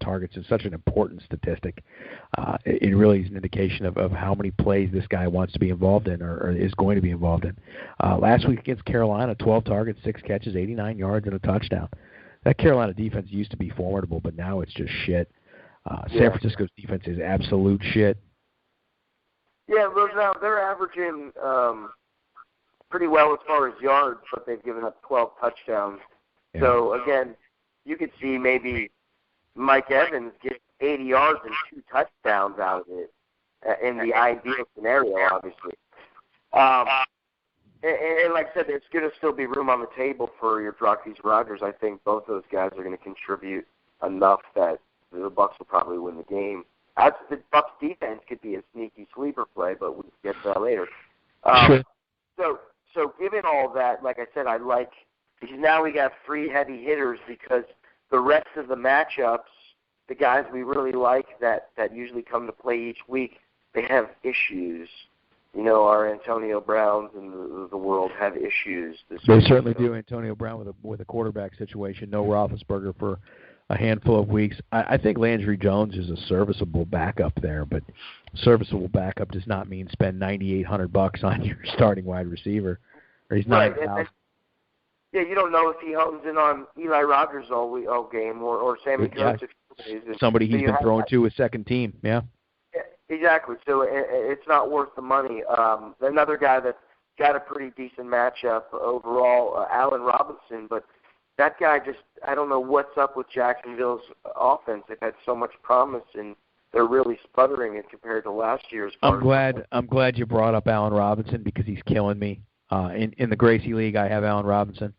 targets is such an important statistic. It really is an indication of how many plays this guy wants to be involved in or is going to be involved in. Last week against Carolina, 12 targets, 6 catches, 89 yards, and a touchdown. That Carolina defense used to be formidable, but now it's just shit. San Francisco's defense is absolute shit. Yeah, well, now they're averaging pretty well as far as yards, but they've given up 12 touchdowns. Yeah. So, again, you could see maybe Mike Evans get 80 yards and 2 touchdowns out of it in the ideal scenario, obviously. And like I said, there's going to still be room on the table for your Brockys Rodgers. I think both those guys are going to contribute enough that the Bucs will probably win the game. As the Bucs defense could be a sneaky sleeper play, but we'll get to that later. Sure. So given all that, like I said, I like because now we got 3 heavy hitters because the rest of the matchups, the guys we really like that usually come to play each week, they have issues. You know, our Antonio Browns and the world have issues. They certainly do. Antonio Brown with a quarterback situation. No Roethlisberger for a handful of weeks. I think Landry Jones is a serviceable backup there, but serviceable backup does not mean spend $9,800 on your starting wide receiver. Or he's $9,000. Yeah, you don't know if he hones in on Eli Rogers all game or Sammy Coates. Somebody he's been thrown to with second team. Yeah. Exactly. So it's not worth the money. Another guy that's got a pretty decent matchup overall, Allen Robinson, but that guy just, I don't know what's up with Jacksonville's offense. They've had so much promise, and they're really sputtering it compared to last year's. I'm glad you brought up Allen Robinson because he's killing me. In the Gracie League, I have Allen Robinson,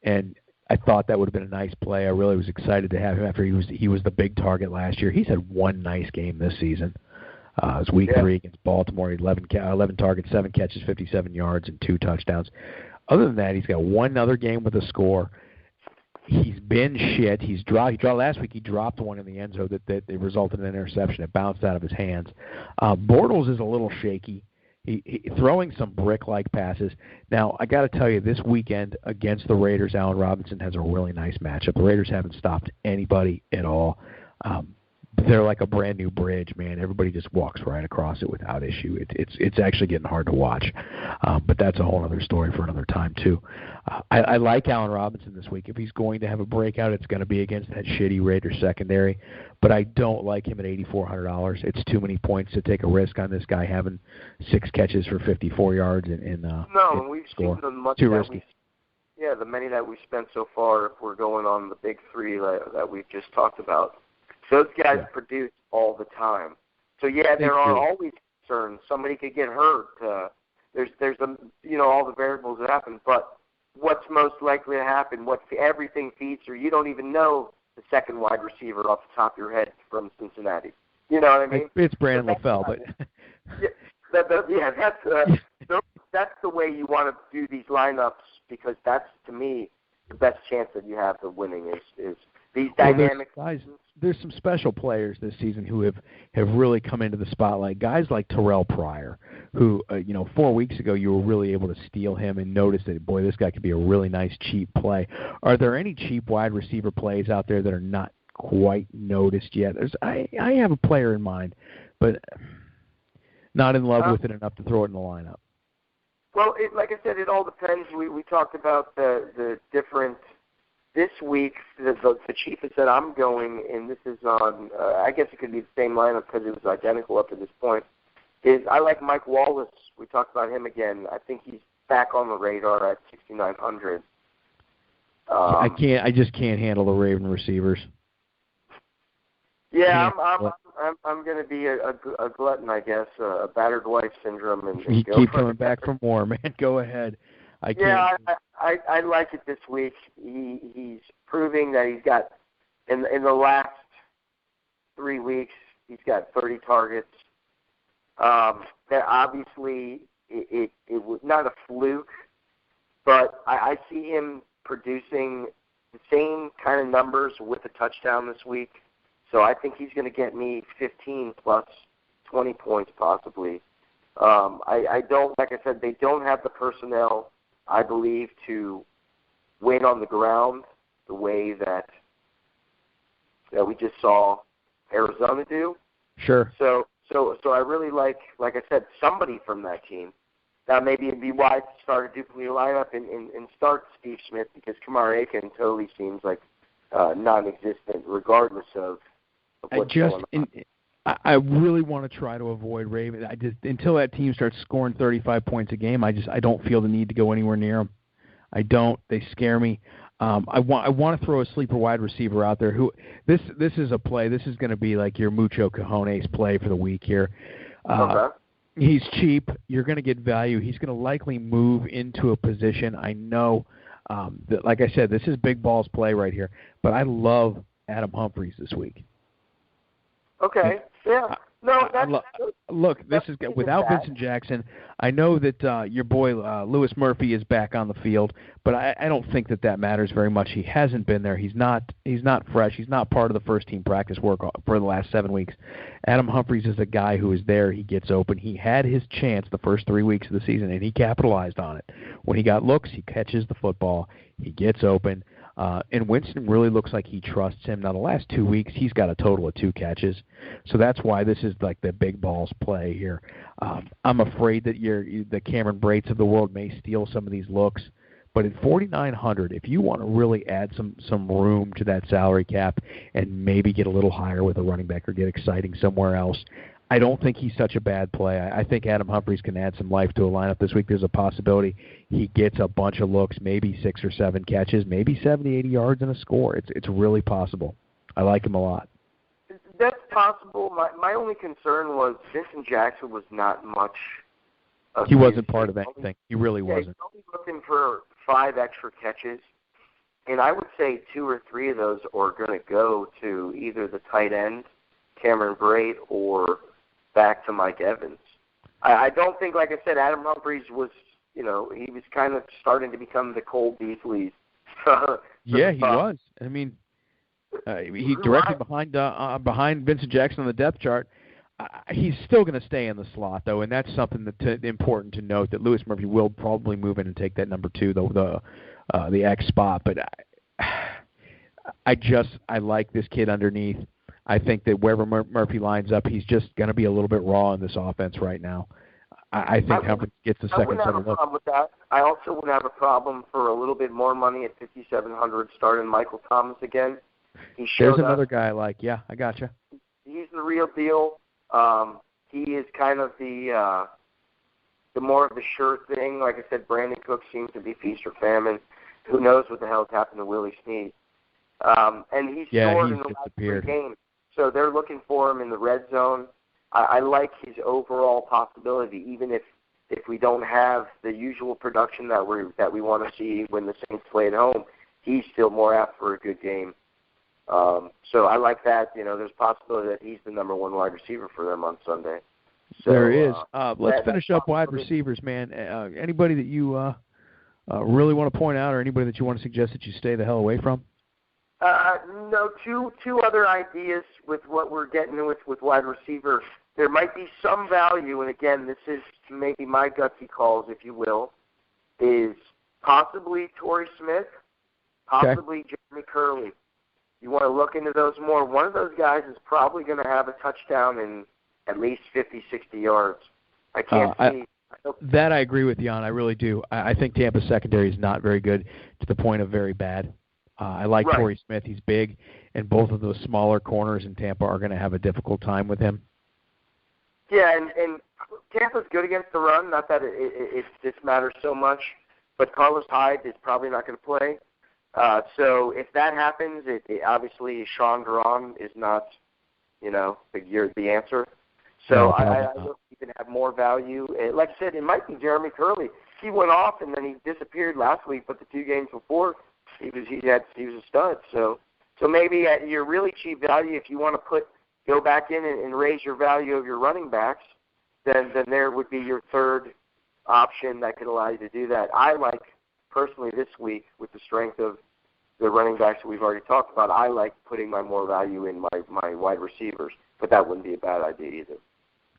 and I thought that would have been a nice play. I really was excited to have him after he was the big target last year. He's had one nice game this season. It was week 3 against Baltimore. He had 11 targets, 7 catches, 57 yards, and 2 touchdowns. Other than that, he's got one other game with a score. He's been shit. He dropped last week. He dropped one in the end zone that resulted in an interception. It bounced out of his hands. Bortles is a little shaky. He throwing some brick-like passes. Now, I got to tell you, this weekend against the Raiders, Allen Robinson has a really nice matchup. The Raiders haven't stopped anybody at all. They're like a brand new bridge, man. Everybody just walks right across it without issue. It's actually getting hard to watch, but that's a whole other story for another time too. I like Allen Robinson this week. If he's going to have a breakout, it's going to be against that shitty Raiders secondary. But I don't like him at $8,400. It's too many points to take a risk on this guy having 6 catches for 54 yards and we've seen the much too risky. The many that we spent so far. If we're going on the big 3 that we've just talked about. Those guys produce all the time. So, there are always concerns. Somebody could get hurt. There's all the variables that happen. But what's most likely to happen, everything feeds through. You don't even know the second wide receiver off the top of your head from Cincinnati. You know what I mean? It's Brandon LaFell, but... that's the way you want to do these lineups because that's, to me, the best chance that you have of winning is these dynamic guys. There's some special players this season who have really come into the spotlight. Guys like Terrell Pryor, who 4 weeks ago you were really able to steal him and notice that, boy, this guy could be a really nice cheap play. Are there any cheap wide receiver plays out there that are not quite noticed yet? I have a player in mind, but not in love with it enough to throw it in the lineup. Well, like I said, it all depends. We talked about the different. This week, the cheapest that I'm going, and this is on, I guess it could be the same lineup because it was identical up to this point, is I like Mike Wallace. We talked about him again. I think he's back on the radar at 6,900. I just can't handle the Raven receivers. Yeah, I'm going to be a glutton, I guess, a battered wife syndrome. And you keep coming back for more, man. Go ahead. I like it this week. He's proving that he's got in the last 3 weeks he's got 30 targets. That obviously it was not a fluke, but I see him producing the same kind of numbers with a touchdown this week. So I think he's going to get me 15 plus 20 points possibly. I don't, like I said, they don't have the personnel, I believe, to win on the ground the way that that we just saw Arizona do. Sure. So I really like I said, somebody from that team. Now maybe it'd be wise to start a duplicate lineup and start Steve Smith, because Kamar Aiken totally seems like non-existent regardless of what's going on. I really want to try to avoid Ravens. Until that team starts scoring 35 points a game, I don't feel the need to go anywhere near them. I don't. They scare me. I want to throw a sleeper wide receiver out there. This is a play. This is going to be like your mucho cojones play for the week here. Okay. He's cheap. You're going to get value. He's going to likely move into a position. I know that, like I said, this is big balls play right here. But I love Adam Humphries this week. Okay. Yeah. No, look, this is without Vincent Jackson. I know that your boy Louis Murphy is back on the field, but I don't think that matters very much. He hasn't been there. He's not fresh. He's not part of the first team practice work for the last 7 weeks. Adam Humphries is a guy who is there. He gets open. He had his chance the first 3 weeks of the season, and he capitalized on it. When he got looks, he catches the football. He gets open. And Winston really looks like he trusts him. Now, the last 2 weeks, he's got a total of 2 catches. So that's why this is like the big balls play here. I'm afraid that the Cameron Brates of the world may steal some of these looks. But at $4,900, if you want to really add some room to that salary cap and maybe get a little higher with a running back or get exciting somewhere else, I don't think he's such a bad play. I think Adam Humphries can add some life to a lineup this week. There's a possibility he gets a bunch of looks, maybe 6 or 7 catches, maybe 70, 80 yards and a score. It's really possible. I like him a lot. That's possible. My only concern was Vincent Jackson was not much. He wasn't part of anything. He really wasn't. He's only looking for 5 extra catches, and I would say 2 or 3 of those are going to go to either the tight end, Cameron Brate, or back to Mike Evans. I don't think, like I said, Adam Humphries was, he was kind of starting to become the Cole Beasley. Yeah, he was. I mean, he's directly behind Vincent Jackson on the depth chart. He's still going to stay in the slot, though, and that's something that's important to note, that Louis Murphy will probably move in and take that number 2, the X spot. But I like this kid underneath. I think that wherever Murphy lines up, he's just going to be a little bit raw in this offense right now. I think Humphries gets a second set of looks. I wouldn't have a problem with that. I also wouldn't have a problem for a little bit more money at $5,700 starting Michael Thomas again. There's another guy I like. Yeah, I gotcha. He's the real deal. He is kind of the more of the sure thing. Like I said, Brandon Cook seems to be feast or famine. Who knows what the hell's happened to Willie Snead? And he's scored in the last 3 games. So they're looking for him in the red zone. I like his overall possibility, even if we don't have the usual production that we want to see when the Saints play at home. He's still more apt for a good game. So I like that. There's a possibility that he's the number 1 wide receiver for them on Sunday. So, there is. Let's finish up wide receivers, man. Anybody that you really want to point out, or anybody that you want to suggest that you stay the hell away from? No, two other ideas with what we're getting with wide receiver. There might be some value, and again, this is maybe my gutsy calls, if you will, is possibly Torrey Smith, possibly Jeremy Curley. You want to look into those more. One of those guys is probably going to have a touchdown in at least 50, 60 yards. I can't see. That I agree with you on. I really do. I think Tampa's secondary is not very good, to the point of very bad. I like Torrey Smith. He's big, and both of those smaller corners in Tampa are going to have a difficult time with him. Yeah, and Tampa's good against the run. Not that this matters so much, but Carlos Hyde is probably not going to play. So if that happens, obviously Sean Garon is not, the answer. So I look even have more value. Like I said, it might be Jeremy Curley. He went off and then he disappeared last week, but the 2 games before he was a stud. So maybe at your really cheap value, if you want to go back in and raise your value of your running backs, then there would be your third option that could allow you to do that. I like, personally, this week, with the strength of the running backs that we've already talked about, I like putting my more value in my wide receivers, but that wouldn't be a bad idea either.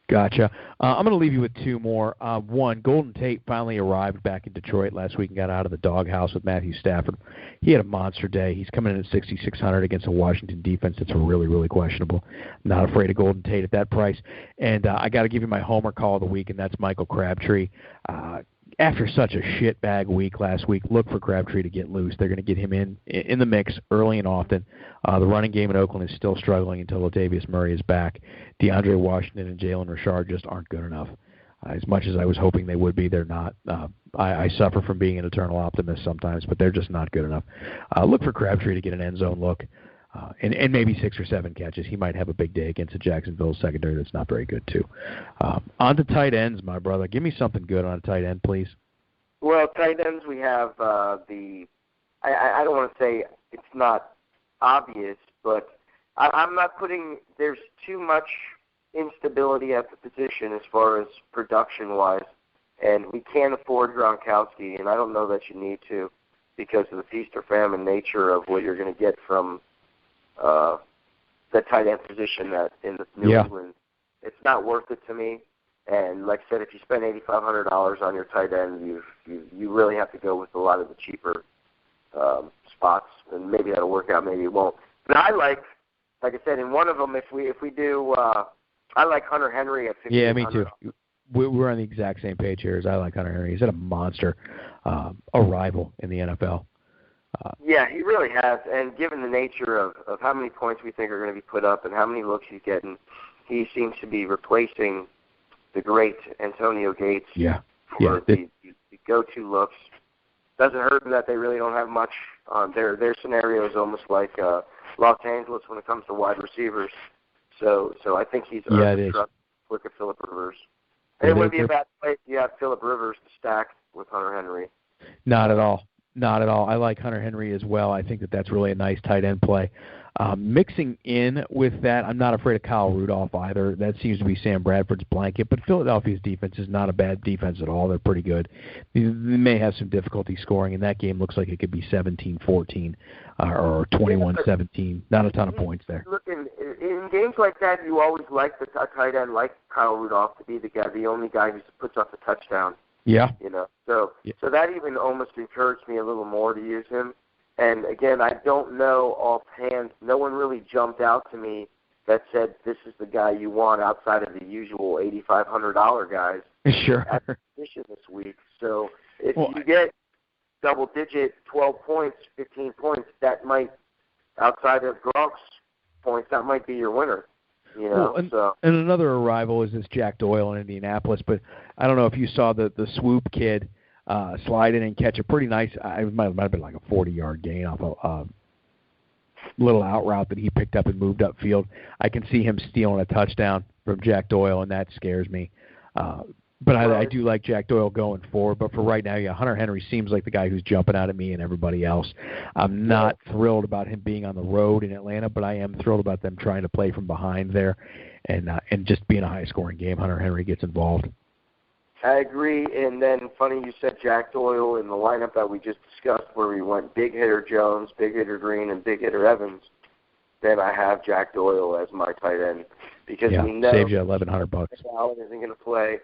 Gotcha. I'm going to leave you with two more. One, Golden Tate finally arrived back in Detroit last week and got out of the doghouse with Matthew Stafford. He had a monster day. He's coming in at 6,600 against a Washington defense that's really, really questionable. Not afraid of Golden Tate at that price. And I got to give you my homer call of the week, and that's Michael Crabtree. After such a shitbag week last week, look for Crabtree to get loose. They're going to get him in the mix early and often. The running game in Oakland is still struggling until Latavius Murray is back. DeAndre Washington and Jalen Richard just aren't good enough. As much as I was hoping they would be, they're not. I suffer from being an eternal optimist sometimes, but they're just not good enough. Look for Crabtree to get an end zone look. And maybe 6 or 7 catches. He might have a big day against the Jacksonville secondary that's not very good, too. On to tight ends, my brother. Give me something good on a tight end, please. Well, tight ends, we have I don't want to say it's not obvious, but I'm not putting – there's too much instability at the position as far as production-wise, and we can't afford Gronkowski, and I don't know that you need to because of the feast or famine nature of what you're going to get from the tight end position that in the New England. It's not worth it to me. And like I said, if you spend $8,500 on your tight end, you really have to go with a lot of the cheaper spots, and maybe that'll work out, maybe it won't. But I like I said, in one of them, if we do, I like Hunter Henry at $1,500. Yeah, me too. We're on the exact same page here as I like Hunter Henry. He's had a monster arrival in the NFL. Yeah, he really has. And given the nature of how many points we think are going to be put up and how many looks he's getting, he seems to be replacing the great Antonio Gates for the go-to looks. Doesn't hurt them that they really don't have much. Their scenario is almost like Los Angeles when it comes to wide receivers. So I think he's earned the trust with Phillip Rivers. And it wouldn't be a bad place if you have Phillip Rivers to stack with Hunter Henry. Not at all. Not at all. I like Hunter Henry as well. I think that's really a nice tight end play. Mixing in with that, I'm not afraid of Kyle Rudolph either. That seems to be Sam Bradford's blanket, but Philadelphia's defense is not a bad defense at all. They're pretty good. They may have some difficulty scoring, and that game looks like it could be 17-14 or 21-17. Not a ton of points there. Look, in games like that, you always like the tight end like Kyle Rudolph to be the only guy who puts up a touchdown. Yeah. So that even almost encouraged me a little more to use him. And again, I don't know offhand. No one really jumped out to me that said this is the guy you want outside of the usual $8,500 guys. Sure. At the position this week. So if you get double-digit 12 points, 15 points, that might, outside of Gronk's points, that might be your winner. And another arrival is this Jack Doyle in Indianapolis, but I don't know if you saw the swoop kid slide in and catch a pretty nice, it might have been like a 40-yard gain off a little out route that he picked up and moved upfield. I can see him stealing a touchdown from Jack Doyle, and that scares me. But I do like Jack Doyle going forward. But for right now, Hunter Henry seems like the guy who's jumping out at me and everybody else. I'm not thrilled about him being on the road in Atlanta, but I am thrilled about them trying to play from behind there and just being a high-scoring game. Hunter Henry gets involved. I agree. And then funny you said Jack Doyle in the lineup that we just discussed where we went big hitter Jones, big hitter Green, and big hitter Evans. Then I have Jack Doyle as my tight end because we know saves you $1,100. Allen isn't going to play.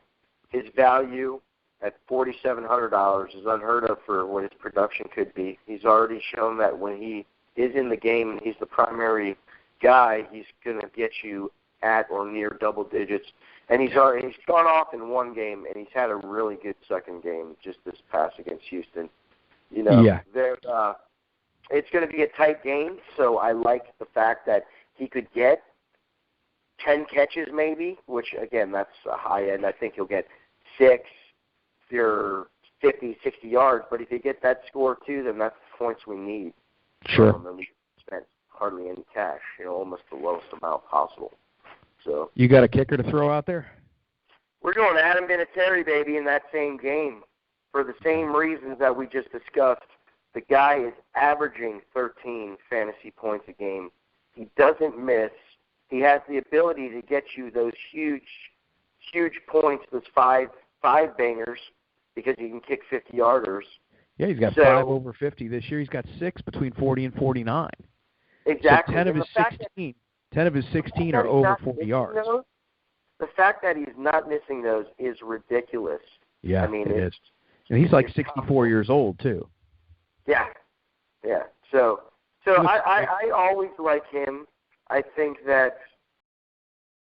His value at $4,700 is unheard of for what his production could be. He's already shown that when he is in the game and he's the primary guy, he's going to get you at or near double digits. And he's gone off in one game, and he's had a really good second game just this pass against Houston. It's going to be a tight game, so I like the fact that he could get 10 catches maybe, which, again, that's a high end. I think he'll get 6 or 50, 60 yards. But if you get that score, too, then that's the points we need. Sure. And we spent hardly any cash, almost the lowest amount possible. So you got a kicker to throw out there? We're going Adam Vinatieri, baby, in that same game for the same reasons that we just discussed. The guy is averaging 13 fantasy points a game. He doesn't miss. He has the ability to get you those huge points, those five bangers, because he can kick 50-yarders. Yeah, he's got 5 over 50 this year. He's got 6 between 40 and 49. Exactly. So 10 of his 16 are over 40 yards. the fact that he's not missing those is ridiculous. Yeah, I mean, it is. And he's like 64 years old too. Yeah, yeah. So I always like him. I think that